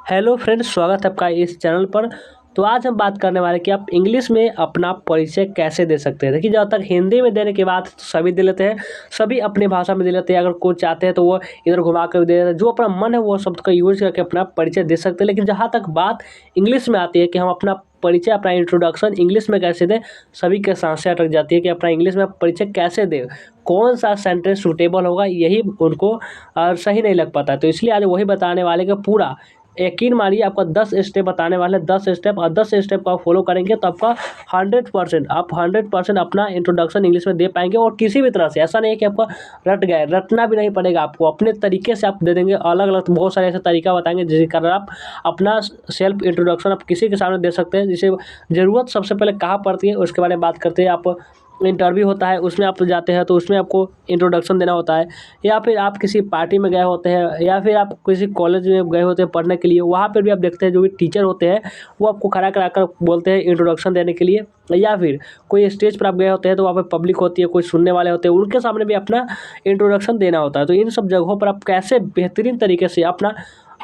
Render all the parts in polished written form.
Hello friends, स्वागत है आपका इस चैनल पर। तो आज हम बात करने वाले कि आप इंग्लिश में अपना परिचय कैसे दे सकते हैं। देखिए, जब तक हिंदी में देने के बाद तो सभी दे लेते हैं, सभी अपनी भाषा में दे लेते हैं। अगर कोई चाहते हैं तो वो इधर घुमा कर दे देते हैं। जो अपना मन है वो शब्द का यूज़ करके अपना परिचय दे सकते हैं। लेकिन जहाँ तक बात इंग्लिश में आती है कि हम अपना परिचय, अपना इंट्रोडक्शन इंग्लिश में कैसे दें, सभी के सांसें अटक जाती है कि अपना इंग्लिश में परिचय कैसे दें, कौन सा सेंटेंस सूटेबल होगा, यही उनको सही नहीं लग पाता। तो इसलिए आज वही बताने वाले कि पूरा यकीन मानिए आपको 10 स्टेप बताने वाले हैं, 10 स्टेप, और 10 स्टेप को आप फॉलो करेंगे तो आपका 100% आप 100% अपना इंट्रोडक्शन इंग्लिश में दे पाएंगे। और किसी भी तरह से ऐसा नहीं है कि आपका रट गए, रटना भी नहीं पड़ेगा आपको, अपने तरीके से आप दे देंगे। अलग अलग बहुत सारे ऐसे तरीका बताएंगे जिसके कारण आप अपना सेल्फ इंट्रोडक्शन आप किसी के सामने दे सकते हैं। जिसे ज़रूरत सबसे पहले कहाँ पड़ती है उसके बारे में बात करते हैं। आप इंटरव्यू होता है उसमें आप जाते हैं तो उसमें आपको इंट्रोडक्शन देना होता है, या फिर आप किसी पार्टी में गए होते हैं, या फिर आप किसी कॉलेज में गए होते हैं पढ़ने के लिए, वहाँ पर भी आप देखते हैं जो भी टीचर होते हैं वो आपको खड़ा करा कर बोलते हैं इंट्रोडक्शन देने के लिए। या फिर कोई स्टेज पर आप गए होते हैं तो वहाँ पर पब्लिक होती है, कोई सुनने वाले होते हैं, उनके सामने भी अपना इंट्रोडक्शन देना होता है। तो इन सब जगहों पर आप कैसे बेहतरीन तरीके से अपना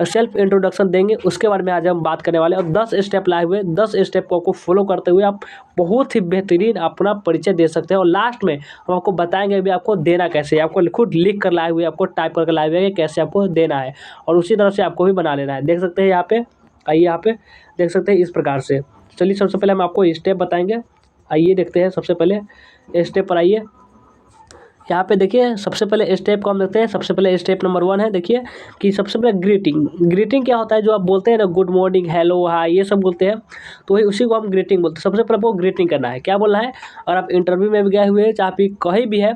सेल्फ इंट्रोडक्शन देंगे उसके बारे में आज हम बात करने वाले हैं। और 10 स्टेप लाए हुए, 10 स्टेप को आपको फॉलो करते हुए आप बहुत ही बेहतरीन अपना परिचय दे सकते हैं। और लास्ट में हम आपको बताएंगे भी आपको देना कैसे है। आपको खुद लिख कर लाए हुए, आपको टाइप करके लाए हुए हैं कैसे आपको देना है, और उसी तरह से आपको भी बना लेना है। देख सकते हैं यहाँ पे, आइए यहाँ पे देख सकते हैं इस प्रकार से। चलिए सबसे पहले हम आपको स्टेप बताएंगे। आइए देखते हैं सबसे पहले स्टेप पर। आइए यहाँ पे देखिए, सबसे पहले स्टेप को हम देखते हैं। सबसे पहले स्टेप नंबर 1 है, देखिए कि सबसे पहले ग्रीटिंग। ग्रीटिंग क्या होता है, जो आप बोलते हैं ना, गुड मॉर्निंग, हेलो, हाय, ये सब बोलते हैं, तो वही उसी को हम ग्रीटिंग बोलते हैं। सबसे पहले आपको ग्रीटिंग करना है, क्या बोलना है। और आप इंटरव्यू में भी गए हुए हैं, चाहे फिर कहीं भी है,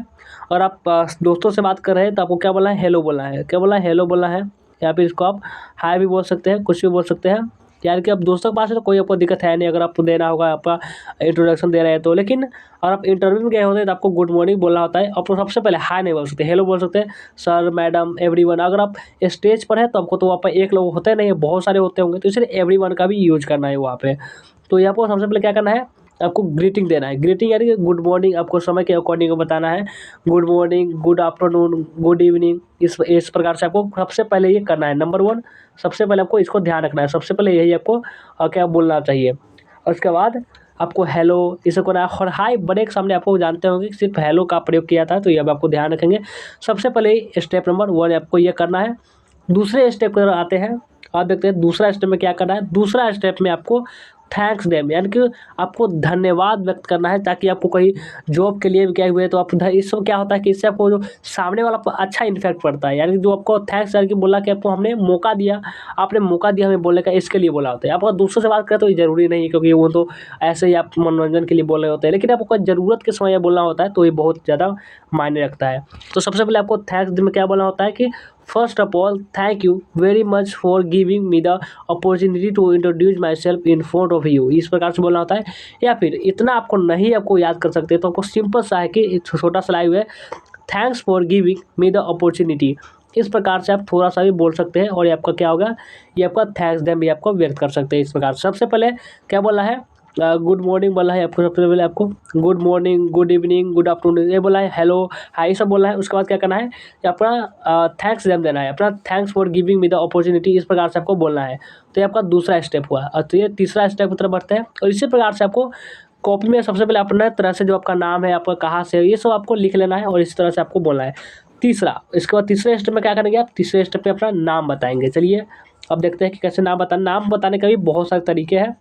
और आप दोस्तों से बात कर रहे हैं, तो आपको क्या बोलना है, हेलो बोलना है। क्या बोलना है, हेलो बोलना है। या फिर इसको आप हाय भी बोल सकते हैं, कुछ भी बोल सकते हैं। यार कि आप दोस्तों के पास है तो कोई आपको दिक्कत है नहीं, अगर आपको देना होगा आपका इंट्रोडक्शन दे रहे हैं तो। लेकिन और आप इंटरव्यू में गए होते हैं तो आपको गुड मॉर्निंग बोलना होता है। आप सबसे पहले हाय नहीं बोल सकते, हेलो बोल सकते हैं, सर, मैडम, एवरीवन। अगर आप स्टेज पर है तो आपको तो वहाँ पर एक लोग होते नहीं, बहुत सारे होते होंगे, तो इसलिए एवरीवन का भी यूज करना है वहाँ पे। तो यहाँ पर सबसे पहले क्या करना है, आपको ग्रीटिंग देना है। ग्रीटिंग यानी कि गुड मॉर्निंग, आपको समय के अकॉर्डिंग बताना है। Good morning, good afternoon, good evening, इस प्रकार से आपको सबसे पहले ये करना है। नंबर 1 सबसे पहले आपको इसको ध्यान रखना है। सबसे पहले यही आपको क्या बोलना चाहिए। और उसके बाद आपको हेलो इसे करना है। और हाय बड़े के सामने आपको जानते होंगे कि सिर्फ हेलो का प्रयोग किया था, तो ये अब आपको ध्यान रखेंगे। सबसे पहले स्टेप नंबर 1 आपको ये करना है। दूसरे स्टेप पर आते हैं। आप देखते हैं दूसरा स्टेप में क्या करना है। दूसरा स्टेप में आपको थैंक्स देम, यानी कि आपको धन्यवाद व्यक्त करना है, ताकि आपको कहीं जॉब के लिए भी गए हुए हैं तो आप इससे क्या होता है कि इससे आपको जो सामने वाला आपको अच्छा इन्फेक्ट पड़ता है। यानी कि जो आपको थैंक्स यानी कि बोला कि आपको हमने मौका दिया, आपने मौका दिया हमें बोलने का, इसके लिए बोला होता है। आप अगर दूसरों से बात करें तो ये ज़रूरी नहीं है, क्योंकि वो तो ऐसे ही आप मनोरंजन के लिए बोल रहे होते हैं। लेकिन आपको ज़रूरत के समय बोलना होता है तो ये बहुत ज़्यादा मायने रखता है। तो सबसे पहले आपको थैंक्स में क्या बोलना होता है कि first of all thank you very much for giving me the opportunity to introduce myself in front of you, इस प्रकार से बोलना होता है। या फिर इतना आपको नहीं आपको याद कर सकते तो आपको सिंपल सा है कि छोटा सा लाइव है, thanks for giving me the opportunity. इस प्रकार से आप थोड़ा सा भी बोल सकते हैं, और ये आपका क्या होगा, ये आपका थैंक्स देम भी आपको व्यक्त कर सकते हैं। इस प्रकार सबसे पहले क्या बोलना है, गुड मॉर्निंग बोलना है आपको। सबसे पहले आपको good morning, good evening, good afternoon ये बोला है, हेलो, हाय, ये सब बोलना है। उसके बाद क्या करना है, अपना थैंक्स देम देना है, अपना thanks for giving me the opportunity, इस प्रकार से आपको बोलना है। तो ये आपका दूसरा स्टेप हुआ। और तो ये तीसरा स्टेप की तरफ बढ़ते हैं। और इसी प्रकार से आपको कॉपी में सबसे पहले अपना तरह से जो आपका नाम है, आपका कहाँ से है, ये सब आपको लिख लेना है, और इस तरह से आपको बोलना है। तीसरा, इसके बाद तीसरे स्टेप में क्या करेंगे आप, तीसरे स्टेप में अपना नाम बताएंगे। चलिए अब देखते हैं कि कैसे नाम बताना। नाम बताने का भी बहुत सारे तरीके हैं।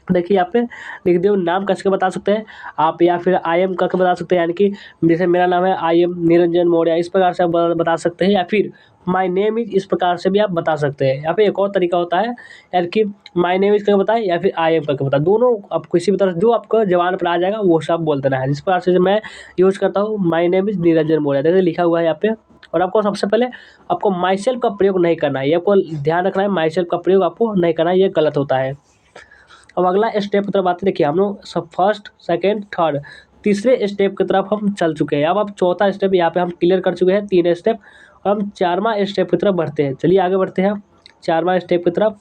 देखिए यहाँ पे लिख दियो, नाम कैसे बता सकते हैं आप, या फिर आई एम करके बता सकते हैं, यानी कि जैसे मेरा नाम है आई एम निरंजन मौर्य, इस प्रकार से आप बता सकते हैं। या फिर माई नेम इज, इस प्रकार से भी आप बता सकते हैं। यहाँ पे एक और तरीका होता है, यानी कि माई नेम इज करके बताएं, या फिर आई एम करके बताएं। दोनों आप किसी भी तरह जो आपका जवान पर आ जाएगा वो सब बोल देना है। जिस प्रकार से मैं यूज़ करता हूँ, my name is Niranjan Maurya, देखिए लिखा हुआ है यहाँ पे। और आपको सबसे पहले आपको माई सेल्फ का प्रयोग नहीं करना है, ये आपको ध्यान रखना है। माई सेल्फ का प्रयोग आपको नहीं करना है, ये गलत होता है। अब अगला स्टेप की तरफ आते, देखिए हम लोग सब फर्स्ट, सेकंड, थर्ड, तीसरे स्टेप की तरफ हम चल चुके हैं। अब चौथा स्टेप यहाँ पे हम क्लियर कर चुके हैं, 3 स्टेप। और हम 4वां स्टेप की तरफ बढ़ते हैं। चलिए आगे बढ़ते हैं 4वां स्टेप की तरफ।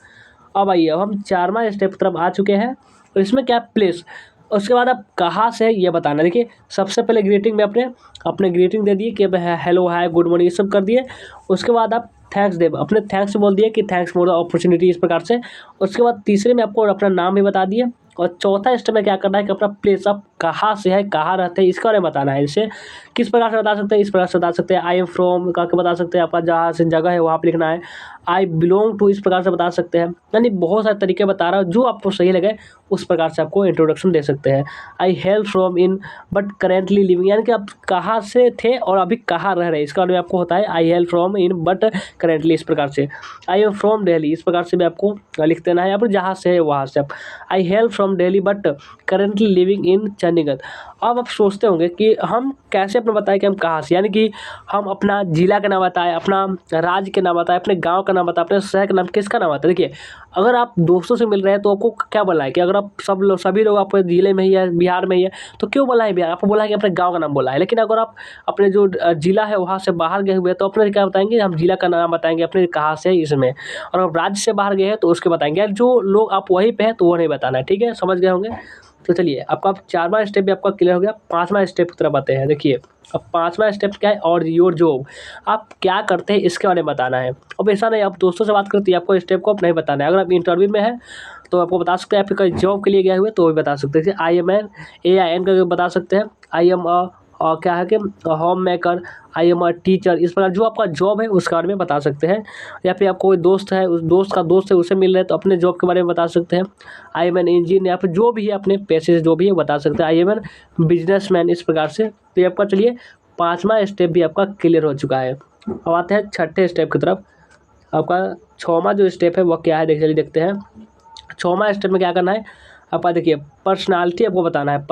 अब आइए, अब हम 4वां स्टेप की तरफ आ चुके हैं। और इसमें क्या प्लेस, उसके बाद आप कहाँ से ये बताना। देखिए सबसे पहले ग्रीटिंग में अपने ग्रीटिंग दे दिए कि हेलो, हाय, गुड मॉर्निंग, ये सब कर दिए। उसके बाद आप थैंक्स दे, अपने थैंक्स बोल दिए कि थैंक्स फॉर द अपॉर्चुनिटी, इस प्रकार से। उसके बाद तीसरे में आपको अपना नाम भी बता दिए, और चौथा स्टेप में क्या करना है कि अपना प्लेस ऑफ कहाँ से है, कहाँ रहते हैं, इसके बारे में बताना है। इसे किस प्रकार से बता सकते हैं, इस प्रकार से बता सकते हैं आई एम फ्रॉम करके बता सकते हैं, आपका जहाँ से जगह है वहाँ पर लिखना है। आई बिलोंग टू, इस प्रकार से बता सकते हैं। यानी बहुत सारे तरीके बता रहा हूँ, जो आपको सही लगे उस प्रकार से आपको इंट्रोडक्शन दे सकते हैं। I help from in but currently living, यानी कि आप कहाँ से थे और अभी कहाँ रह रहे हैं, इसका बारे में आपको होता है I help from in but currently, इस प्रकार से। आई एम फ्रॉम दिल्ली, इस प्रकार से भी आपको लिख देना है, या फिर जहाँ से है वहाँ से आप। I help from Delhi but currently living in Chandigarh. अब आप सोचते होंगे कि हम कैसे अपना बताएं कि हम कहाँ से, यानी कि हम अपना जिला का नाम बताएं, अपना राज्य के नाम बताएं, अपने गांव का नाम बताएं, अपने शहर का नाम, किसका नाम बताएं। देखिए, अगर आप दोस्तों से मिल रहे हैं तो आपको क्या बोला है कि अगर आप सभी लोग आपके जिले में ही है, बिहार में ही है, तो क्यों बोला है बिहार, आपको बोला है कि अपने गांव का नाम बोला है। लेकिन अगर आप अपने जो जिला है वहाँ से बाहर गए हुए हैं तो अपने क्या बताएंगे, हम जिला का नाम बताएंगे, अपने कहाँ से है इसमें। और अगर राज्य से बाहर गए हैं तो उसके बताएंगे, यार जो लोग आप वहीं पे हैं तो वो नहीं बताना है, ठीक है, समझ गए होंगे। तो चलिए, आपका चारवां स्टेप भी आपका क्लियर हो गया। पाँचवां स्टेप की तरफ आते हैं। देखिए, अब पाँचवां स्टेप क्या है, और योर जॉब, आप क्या करते हैं इसके बारे में बताना है। अब ऐसा नहीं आप दोस्तों से बात करते हैं, आपको स्टेप को आप नहीं बताना है। अगर आप इंटरव्यू में है तो आपको बता सकते हैं, आप कहीं जॉब के लिए गए हुए तो भी बता सकते हैं। जैसे आई एम एन AIN करके बता सकते हैं। आई एम और क्या है कि home maker, I am teacher, इस प्रकार जो आपका जॉब है उसके बारे में बता सकते हैं। या फिर आपको कोई दोस्त है, उस दोस्त का दोस्त है, उससे मिल रहे हैं तो अपने जॉब के बारे में बता सकते हैं। आई एम एन इंजीनियर, या फिर जो भी है अपने पैसे से जो भी है बता सकते हैं। आई एम एन बिजनेसमैन, इस प्रकार से। तो ये आपका चलिए पाँचवा स्टेप भी आपका क्लियर हो चुका है। अब आते हैं छठे स्टेप की तरफ। आपका छठवां जो स्टेप है वो क्या है, चलिए देखते हैं। छठवां स्टेप में क्या करना है, आपका देखिए पर्सनालिटी आपको बताना है।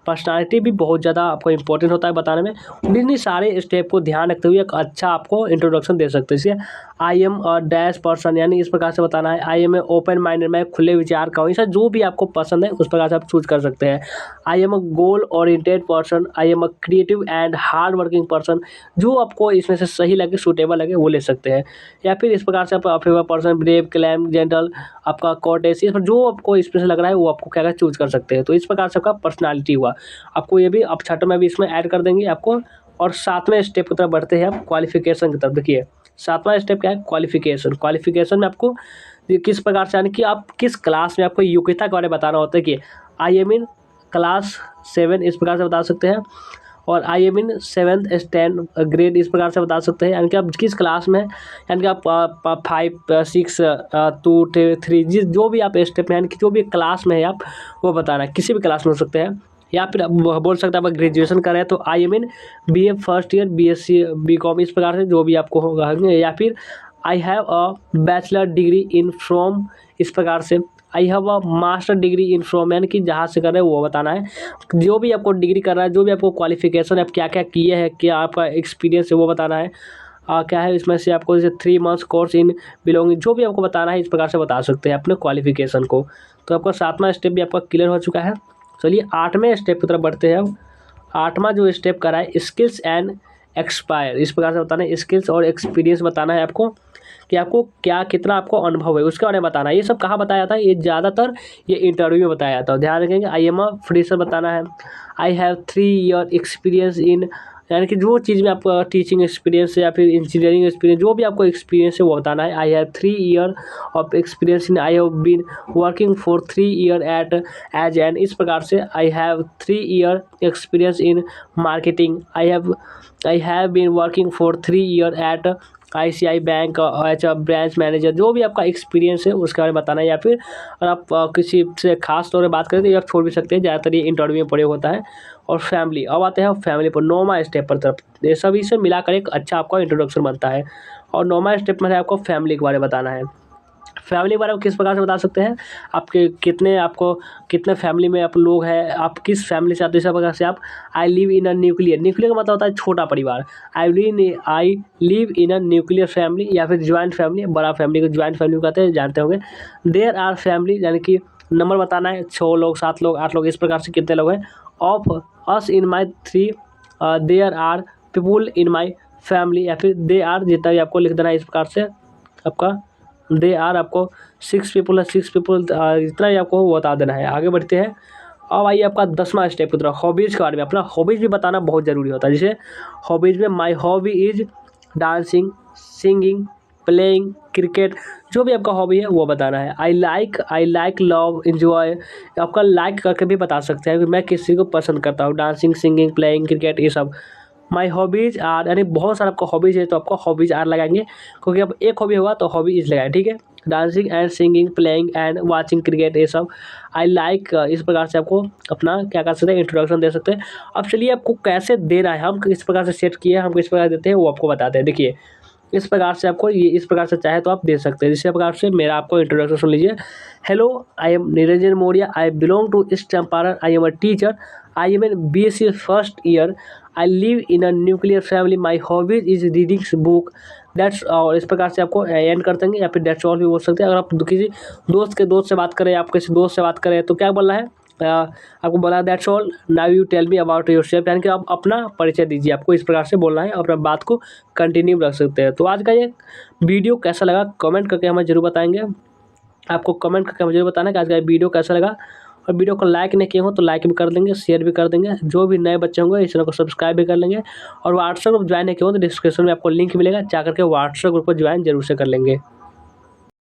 पर्सनालिटी भी बहुत ज़्यादा आपको इंपॉर्टेंट होता है बताने में। इन्हीं सारे स्टेप को ध्यान रखते हुए एक अच्छा आपको इंट्रोडक्शन दे सकते हैं। जैसे I am a dash person, यानी इस प्रकार से बताना है। I am a open minded, मैं खुले विचार का हूँ। ऐसा जो भी आपको पसंद है उस प्रकार से आप चूज कर सकते हैं। आई am a goal oriented person, I am a creative and hard working person, जो आपको इसमें से सही लगे, सूटेबल लगे वो ले सकते हैं। या फिर इस प्रकार से आप अफेवर पर्सन, ब्रेव, क्लैम, जेंटल, आपका कॉर्टेस, इस पर जो आपको इसमें से लग रहा है वो आपको क्या चूज कर सकते हैं। तो इस प्रकार से आपका पर्सनालिटी हुआ। आपको ये भी अब छठे में भी इसमें ऐड कर देंगे आपको। और सातवें स्टेप की तरफ बढ़ते हैं आप, क्वालिफिकेशन की तरफ। देखिए, सातवां स्टेप क्या है, क्वालिफिकेशन में आपको ये किस प्रकार से, यानी कि आप किस क्लास में, आपको योग्यता के बारे में बताना होता है कि आई एम इन क्लास 7, इस प्रकार से बता सकते हैं। और I am in 7th stand grade, इस प्रकार से बता सकते हैं। यानी कि आप किस क्लास में, यानी कि आप 5, 6, 2, 3, जो भी आप स्टेप में, यानी कि जो भी क्लास में है आप वो बताना है। किसी भी क्लास में हो सकते हैं। या फिर आप बोल सकते हैं आप ग्रेजुएशन कर रहे हैं तो I am in BA first year, BSc BCom, इस प्रकार से जो भी आपको होगा। या फिर I have a bachelor degree in from, इस प्रकार से। I have a master degree in from, यानी कि जहाँ से कर रहे हैं वो बताना है। जो भी आपको डिग्री कर रहा है, जो भी आपको क्वालिफिकेशन है, आप क्या क्या किए हैं, क्या आपका एक्सपीरियंस है वो बताना है। क्या है इसमें से आपको, जैसे 3 months कोर्स इन बिलोंगिंग, जो भी आपको बताना है इस प्रकार से बता सकते हैं अपने क्वालिफिकेशन को। तो आपका सातवां स्टेप भी आपका क्लियर हो चुका है। चलिए आठवें स्टेप की तरफ बढ़ते हैं अब। आठवां जो स्टेप करा है, स्किल्स एंड एक्सपायर, इस प्रकार से बताना है। स्किल्स और एक्सपीरियंस बताना है आपको कि आपको क्या कितना आपको अनुभव है उसके बारे में बताना है। ये सब कहाँ बताया जाता है, ये ज़्यादातर ये इंटरव्यू में बताया जाता है। ध्यान रखेंगे। आई एम अ फ्रेशर बताना है। आई हैव 3 year एक्सपीरियंस इन, यानी कि जो चीज़ में आपका टीचिंग एक्सपीरियंस है या फिर इंजीनियरिंग एक्सपीरियंस, जो भी आपको एक्सपीरियंस है वो बताना है। I have 3 year of experience in, I have been working for 3 year at as an, इस प्रकार से। I have 3 year experience in marketing, I have been working for 3 year at ICI bank H branch manager, जो भी आपका experience है उसके बारे में बताना है। या फिर अगर आप किसी से खास तौर पर बात करें तो ये आप छोड़ भी सकते हैं, ज़्यादातर ये इंटरव्यू में प्रयोग होता है। और फैमिली, अब आते हैं फैमिली पर, 9वां स्टेप पर तरफ। ये सभी से मिलाकर एक अच्छा आपका इंट्रोडक्शन बनता है। और 9वां स्टेप में है आपको फैमिली के बारे में बताना है। फैमिली के बारे में किस प्रकार से बता सकते हैं, आपके कितने फैमिली में आप लोग हैं, आप किस फैमिली से आते हैं, इस प्रकार से आप। आई लिव इन अ न्यूक्लियर का मतलब होता है छोटा परिवार। आई live in a nuclear family, या फिर ज्वाइंट फैमिली, बड़ा फैमिली को ज्वाइंट फैमिली कहते हैं, जानते होंगे। देयर आर फैमिली, यानी कि नंबर बताना है, 6 लोग, 7 लोग, 8 लोग, इस प्रकार से कितने लोग हैं। Of us in my 3, there are people in my family, या फिर दे आर, जितना भी आपको लिख देना है इस प्रकार से। आपका दे आर आपको 6 पीपल है, 6 पीपल, जितना भी आपको वो बता देना है। आगे बढ़ते हैं। अब आइए आपका 10वां स्टेप की तरफ, हॉबीज़ के बारे में। अपना हॉबीज़ भी बताना बहुत ज़रूरी होता है। जैसे हॉबीज़ में my hobby is dancing, singing, playing, cricket, जो भी आपका हॉबी है वो बताना है। आई लाइक, लव, एन्जॉय, आपका लाइक करके भी बता सकते हैं कि मैं किस चीज़ को पसंद करता हूँ, डांसिंग, सिंगिंग, प्लेइंग, क्रिकेट, ये सब। माई हॉबीज़ आर, यानी बहुत सारा आपका हॉबीज़ है तो आपका हॉबीज़ आर लगाएंगे, क्योंकि अब एक हॉबी होगा तो हॉबी इज़ लगाए, ठीक है। Dancing and singing, playing and watching cricket, ये सब। आई लाइक, इस प्रकार से आपको अपना क्या कर सकते हैं, इंट्रोडक्शन दे सकते हैं। अब चलिए आपको कैसे देना है, हम किस प्रकार से सेट किए हैं, हम किस प्रकार देते हैं वो आपको बताते हैं। देखिए, इस प्रकार से आपको ये इस प्रकार से चाहे तो आप दे सकते हैं। इसी प्रकार से मेरा आपको इंट्रोडक्शन सुन लीजिए। Hello, I am Niranjan Maurya, I belong to east Champaran, I am a teacher, I am an BSc first year, I live in a nuclear family, my hobbies is reading book, that's. और इस प्रकार से आपको एंड कर देंगे, या फिर दैट्स ऑल भी बोल सकते हैं। अगर आप किसी दोस्त से बात करें, आप किसी दोस्त से बात करें तो क्या बोलना है, आपको बोला that's all, now you tell me about yourself, यानी कि आप अपना परिचय दीजिए। आपको इस प्रकार से बोलना है, अपना बात को कंटिन्यू रख सकते हैं। तो आज का ये वीडियो कैसा लगा कमेंट करके हमें ज़रूर बताएंगे। आपको कमेंट करके मुझे बताना है कि आज का ये वीडियो कैसा लगा। और वीडियो को लाइक नहीं किए हो तो लाइक भी कर देंगे, शेयर भी कर देंगे। जो भी नए बच्चे होंगे इस चैनल को सब्सक्राइब भी कर लेंगे। और व्हाट्सएप ग्रुप ज्वाइन नहीं किए हो तो डिस्क्रिप्शन में आपको लिंक मिलेगा, जा करके व्हाट्सएप ग्रुप को ज्वाइन जरूर से कर लेंगे।